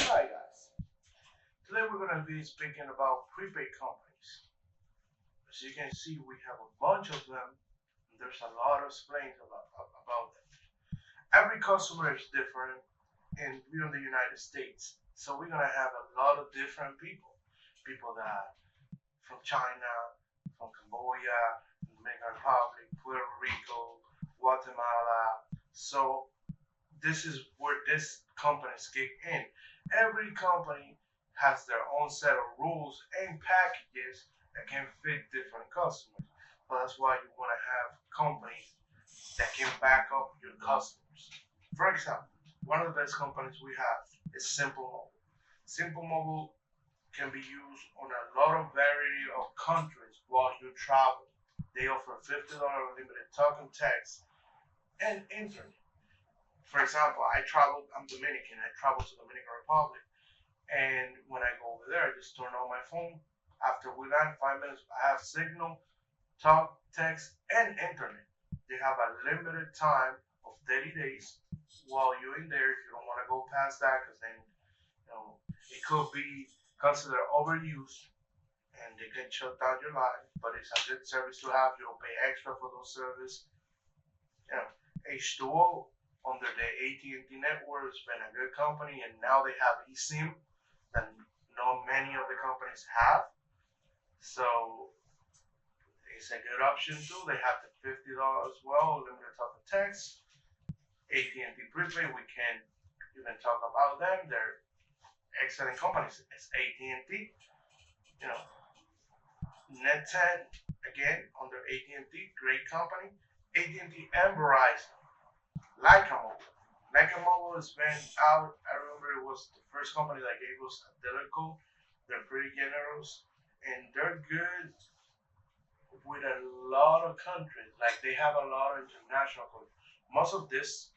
Hi guys, today we're going to be speaking about prepaid companies. As you can see, we have a bunch of them. And there's a lot of explains about them. Every customer is different and we're in the United States. So we're going to have a lot of different people. People that from China, from Cambodia, Dominican Republic, Puerto Rico, Guatemala. So this is where this companies kick in. Every company has their own set of rules and packages that can fit different customers. So that's why you want to have companies that can back up your customers. For example, one of the best companies we have is Simple Mobile. Simple Mobile can be used on a lot of variety of countries while you travel. They offer $50 unlimited talk and text and internet. For example, I'm Dominican, I travel to Dominican Republic, and when I go over there, I just turn on my phone. After we land 5 minutes, I have signal, talk, text, and internet. They have a limited time of 30 days while you're in there. If you don't want to go past that, because then it could be considered overuse and they can shut down your line. But it's a good service to have. You don't pay extra for those services. H2O under the AT&T network has been a good company, and now they have eSIM that not many of the companies have. So it's a good option too. They have the $50 as well, limited talk and text. AT&T prepaid, we can even talk about them. They're excellent companies. It's AT&T, you know, Net10 again under AT&T, great company. AT&T and Verizon. Lyca Mobile. Lyca Mobile has been out. I remember it was the first company that gave us a delicate. They're pretty generous and they're good with a lot of countries. Like they have a lot of international calling. Most of these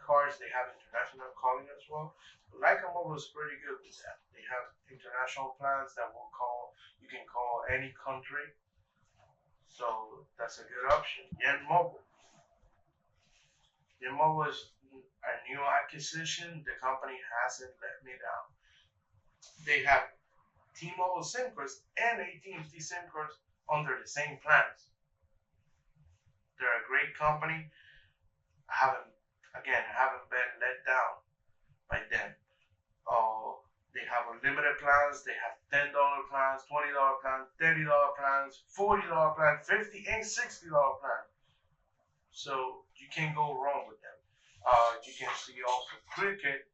cars they have international calling as well. Lyca Mobile is pretty good with that. They have international plans that will call. You can call any country. So that's a good option. Yen Mobile. Demo was a new acquisition. The company hasn't let me down. They have T-Mobile SIM cards and AT&T SIM cards under the same plans. They're a great company. I haven't been let down by them. They have unlimited plans. They have $10 plans, $20 plans, $30 plans, $40 plans, $50 and $60 plans. So you can't go wrong with them. You can see also Cricket.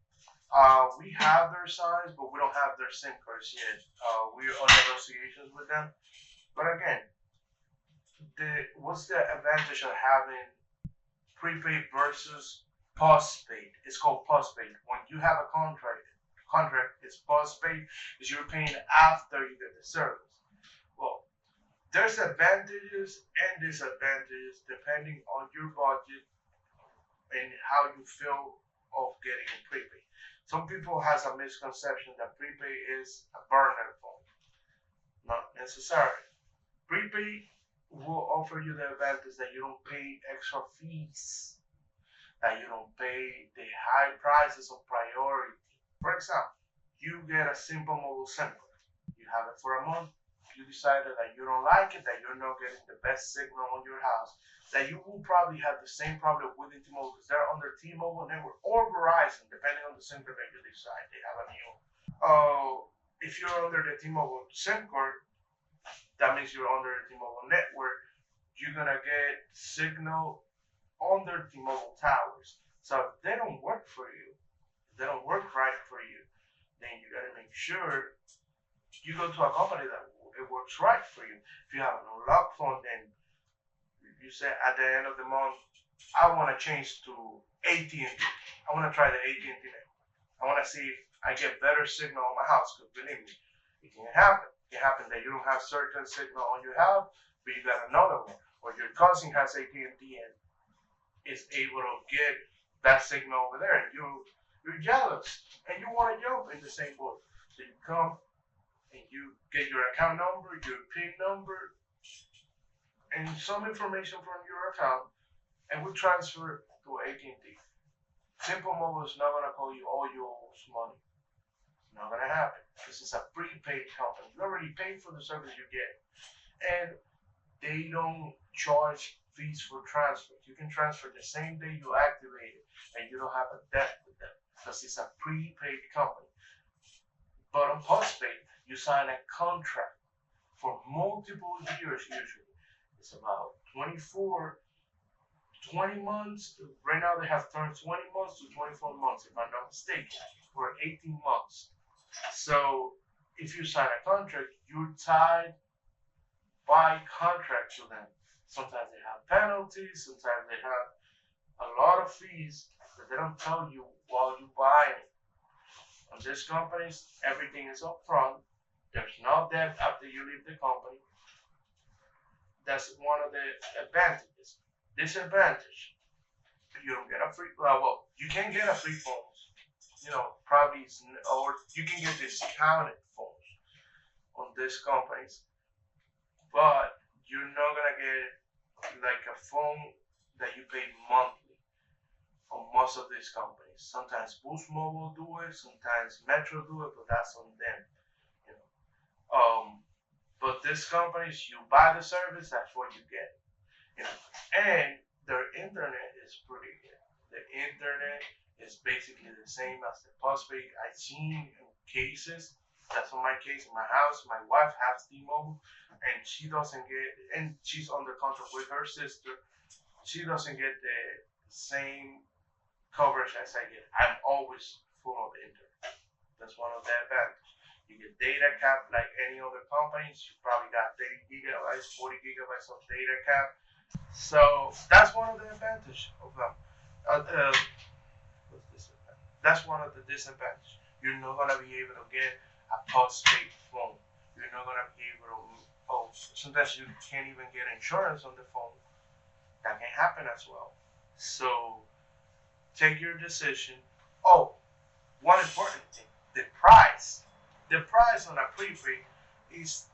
We have their signs, but we don't have their SIM cards yet. We're on negotiations with them. But again, what's the advantage of having prepaid versus postpaid? It's called postpaid. When you have a contract is postpaid is you're paying after you get the service. Well, there's advantages and disadvantages depending on your budget and how you feel of getting a prepaid. Some people has a misconception that prepaid is a burner phone. Not necessarily. Prepaid will offer you the advantage that you don't pay extra fees, that you don't pay the high prices of priority. For example, you get a simple mobile SIM card. You have it for a month. You decided that you don't like it, that you're not getting the best signal on your house, that you will probably have the same problem with T-Mobile because they're on their T-Mobile network or Verizon, depending on the SIM card that you decide. They have a new. If you're under the T-Mobile SIM card, that means you're under the T-Mobile network. You're gonna get signal on their T-Mobile towers. So if they don't work for you, if they don't work right for you, then you gotta make sure you go to a company that it works right for you. If you have an unlocked phone, then you say at the end of the month, I want to change to AT&T. I want to try the AT&T network. I want to see if I get better signal on my house. Because believe me, it can happen. It can happen that you don't have certain signal on your house, but you got another one, or your cousin has AT&T and is able to get that signal over there, and you're jealous and you want to jump in the same boat. So you come and you get your account number, your PIN number, and some information from your account, and we transfer to AT&T. Simple Mobile is not gonna call you all your money. Not gonna happen. This is a prepaid company. You already paid for the service you get, and they don't charge fees for transfer. You can transfer the same day you activate it, and you don't have a debt with them because it's a prepaid company. But on postpaid, you sign a contract for multiple years usually. It's about 20 months. Right now they have turned 20 months to 24 months, if I'm not mistaken, or 18 months. So if you sign a contract, you're tied by contract to them. Sometimes they have penalties, sometimes they have a lot of fees that they don't tell you while you buy it. On these companies, everything is upfront. There's no debt after you leave the company. That's one of the advantages. Disadvantage, you don't get a free, well, you can get a free phones, probably, or you can get discounted phones on these companies, but you're not gonna get like a phone that you pay monthly on most of these companies. Sometimes Boost Mobile do it, sometimes Metro do it, but that's on them. You know. But these companies, you buy the service, that's what you get. And their internet is pretty good. The internet is basically the same as the postpaid. I've seen in cases. That's on my case in my house. My wife has T-Mobile, and she doesn't get, and she's under contract with her sister. She doesn't get the same coverage as I get. I'm always full of internet. That's one of the advantages. You get data cap like any other companies. You probably got 30 gigabytes, 40 gigabytes of data cap. So that's one of the advantages of them. What's this? That's one of the disadvantages. You're not gonna be able to get a postpaid phone. You're not gonna be able to. Oh, sometimes you can't even get insurance on the phone. That can happen as well. So take your decision. Oh, one important thing: the price. The price on a prepaid is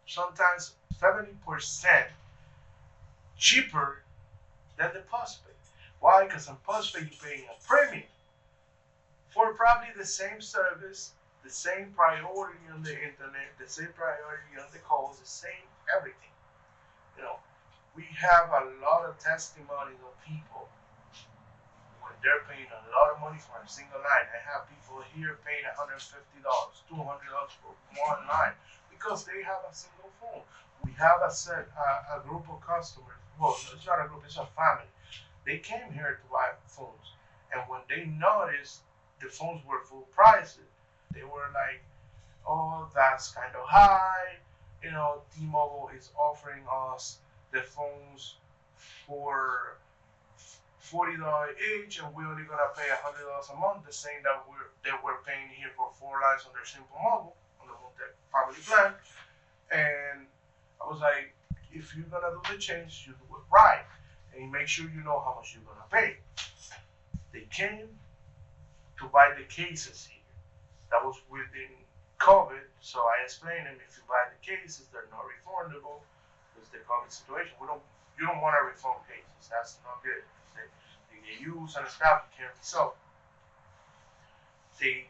sometimes 70% cheaper than the postpaid. Why? Because on postpaid you're paying a premium for probably the same service, the same priority on the internet, the same priority on the calls, the same everything. We have a lot of testimonies of people when they're paying a lot of money for a single line. I have people here paying $150, $200 for one line because they have a single phone. We have a group of customers. Well, it's not a group; it's a family. They came here to buy phones, and when they noticed the phones were full prices, they were like, "Oh, that's kind of high." T-Mobile is offering us the phones for $40 each, and we're only gonna pay $100 a month. The same that we're paying here for 4 lines on their Simple Mobile on the family plan. And I was like, if you're gonna do the change, you do it right, and make sure you know how much you're gonna pay. They came to buy the cases here. That was within COVID, so I explained them if you buy the cases, they're not refundable. Because the COVID situation, you don't want to refund cases. That's not good. They get used and stuff. You can't resell. And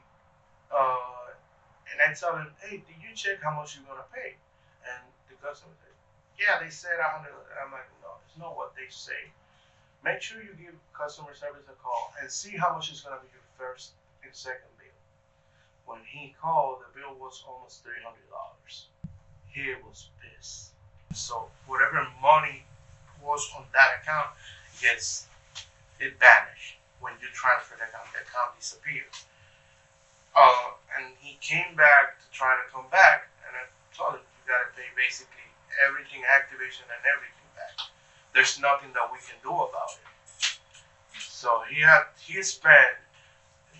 I tell them, hey, did you check how much you're gonna pay? And the customer said, yeah, they said $100. I'm like, no, it's not what they say. Make sure you give customer service a call and see how much is gonna be your first and second bill. When he called, the bill was almost $300. He was pissed. So whatever money was on that account it vanished when you transfer the account disappears. And he came back to try to come back, and I told him you gotta pay basically everything, activation and everything back. There's nothing that we can do about it. So he spent.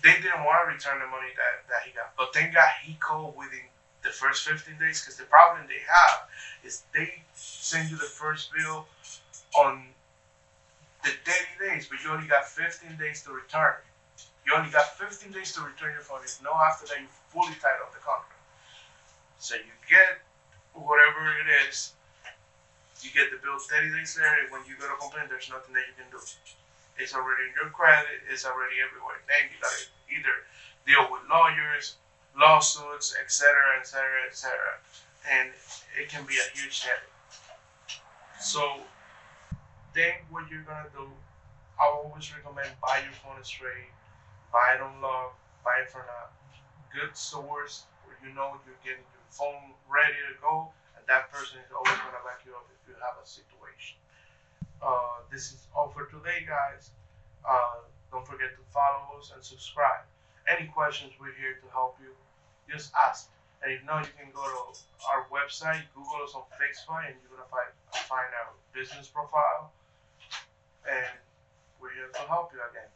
They didn't want to return the money that he got, but thank God he called within the first 15 days, because the problem they have is they send you the first bill on the 30 days, but you only got 15 days to return it. You only got 15 days to return your phone. It's no after that you fully tied up the contract. So you get whatever it is, you get the bill 30 days later. When you go to complain, there's nothing that you can do. It's already in your credit. It's already everywhere. Then you gotta either deal with lawyers, lawsuits, etc., etc., etc., and it can be a huge headache. So then what you're gonna do, I always recommend buy your phone straight, buy it unlocked, buy it from a good source where you know you're getting your phone ready to go, and that person is always gonna back you up if you have a situation. This is all for today, guys. Don't forget to follow us and subscribe. Any questions, we're here to help you. Just ask. And if not, you can go to our website, Google us on Fixfy, and you're gonna find our business profile. And we're here to help you again.